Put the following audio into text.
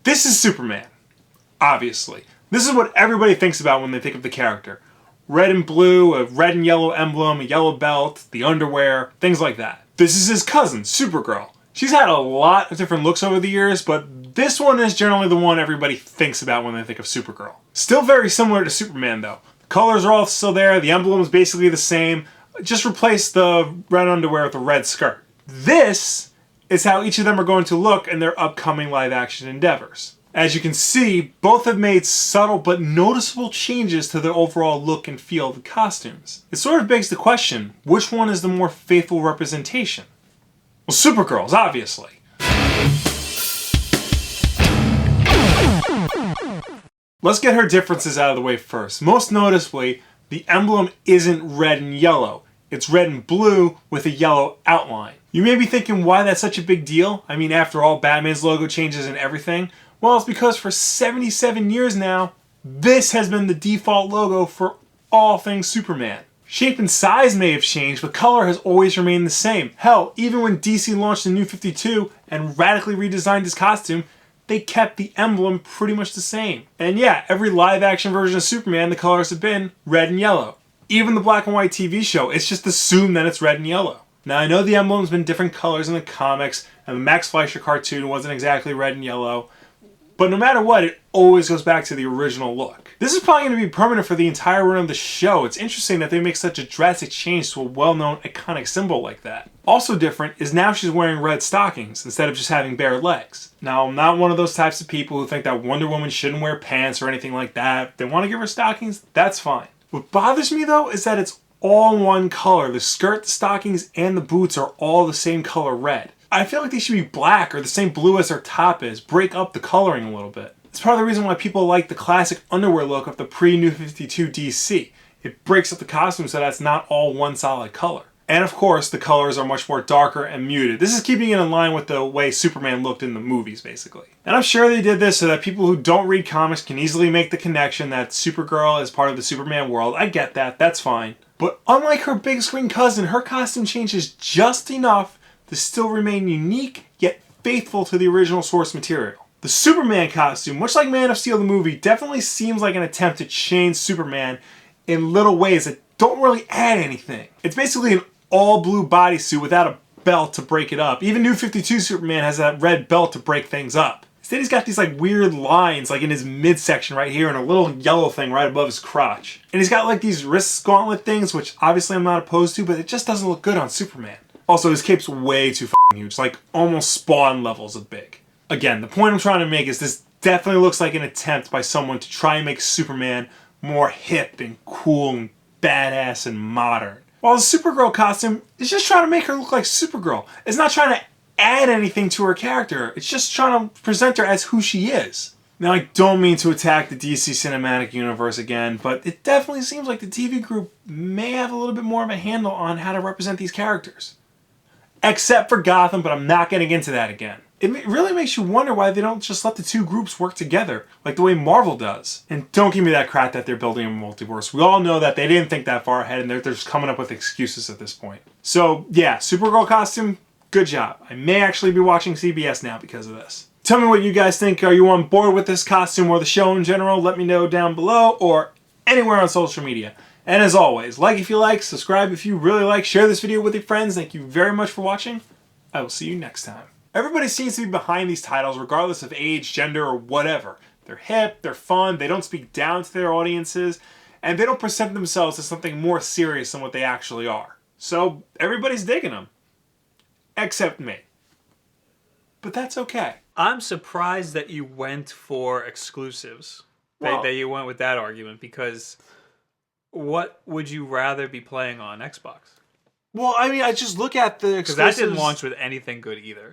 This is Superman, obviously. This is what everybody thinks about when they think of the character. Red and blue, a red and yellow emblem, a yellow belt, the underwear, things like that. This is his cousin, Supergirl. She's had a lot of different looks over the years, but this one is generally the one everybody thinks about when they think of Supergirl. Still very similar to Superman though. The colors are all still there, the emblem is basically the same. Just replace the red underwear with a red skirt. This is how each of them are going to look in their upcoming live action endeavors. As you can see, both have made subtle but noticeable changes to their overall look and feel of the costumes. It sort of begs the question, which one is the more faithful representation? Well, Supergirl's, obviously. Let's get her differences out of the way first. Most noticeably, the emblem isn't red and yellow. It's red and blue with a yellow outline. You may be thinking why that's such a big deal. I mean, after all, Batman's logo changes and everything. Well, it's because for 77 years now, this has been the default logo for all things Superman. Shape and size may have changed, but color has always remained the same. Hell, even when DC launched the New 52 and radically redesigned his costume, they kept the emblem pretty much the same. And yeah, every live action version of Superman, the colors have been red and yellow. Even the black and white TV show, it's just assumed that it's red and yellow. Now I know the emblem's been different colors in the comics, and the Max Fleischer cartoon wasn't exactly red and yellow, but no matter what, it always goes back to the original look. This is probably going to be permanent for the entire run of the show. It's interesting that they make such a drastic change to a well-known iconic symbol like that. Also different is now she's wearing red stockings instead of just having bare legs. Now, I'm not one of those types of people who think that Wonder Woman shouldn't wear pants or anything like that. If they want to give her stockings, that's fine. What bothers me though is that it's all one color. The skirt, the stockings, and the boots are all the same color red. I feel like they should be black or the same blue as their top is. Break up the coloring a little bit. It's part of the reason why people like the classic underwear look of the pre-New 52 DC. It breaks up the costume so that's not all one solid color. And of course, the colors are much more darker and muted. This is keeping it in line with the way Superman looked in the movies, basically. And I'm sure they did this so that people who don't read comics can easily make the connection that Supergirl is part of the Superman world. I get that, that's fine. But unlike her big screen cousin, her costume changes just enough to still remain unique, yet faithful to the original source material. The Superman costume, much like Man of Steel the movie, definitely seems like an attempt to change Superman in little ways that don't really add anything. It's basically an all-blue bodysuit without a belt to break it up. Even New 52 Superman has that red belt to break things up. Instead he's got these like weird lines like in his midsection right here and a little yellow thing right above his crotch. And he's got like these wrist gauntlet things, which obviously I'm not opposed to, but it just doesn't look good on Superman. Also, his cape's way too f***ing huge, like almost Spawn levels of big. Again, the point I'm trying to make is this definitely looks like an attempt by someone to try and make Superman more hip and cool and badass and modern. While the Supergirl costume is just trying to make her look like Supergirl. It's not trying to add anything to her character. It's just trying to present her as who she is. Now, I don't mean to attack the DC Cinematic Universe again, but it definitely seems like the TV group may have a little bit more of a handle on how to represent these characters. Except for Gotham, but I'm not getting into that again. It really makes you wonder why they don't just let the two groups work together, like the way Marvel does. And don't give me that crap that they're building a multiverse. We all know that they didn't think that far ahead, and they're just coming up with excuses at this point. So, yeah, Supergirl costume, good job. I may actually be watching CBS now because of this. Tell me what you guys think. Are you on board with this costume or the show in general? Let me know down below or anywhere on social media. And as always, like if you like, subscribe if you really like, share this video with your friends. Thank you very much for watching. I will see you next time. Everybody seems to be behind these titles regardless of age, gender, or whatever. They're hip, they're fun, they don't speak down to their audiences, and they don't present themselves as something more serious than what they actually are. So everybody's digging them. Except me. But that's okay. I'm surprised that you went for exclusives. That you went with that argument, because what would you rather be playing on Xbox? Well, I mean, I just look at the exclusives. Because that didn't launch with anything good either.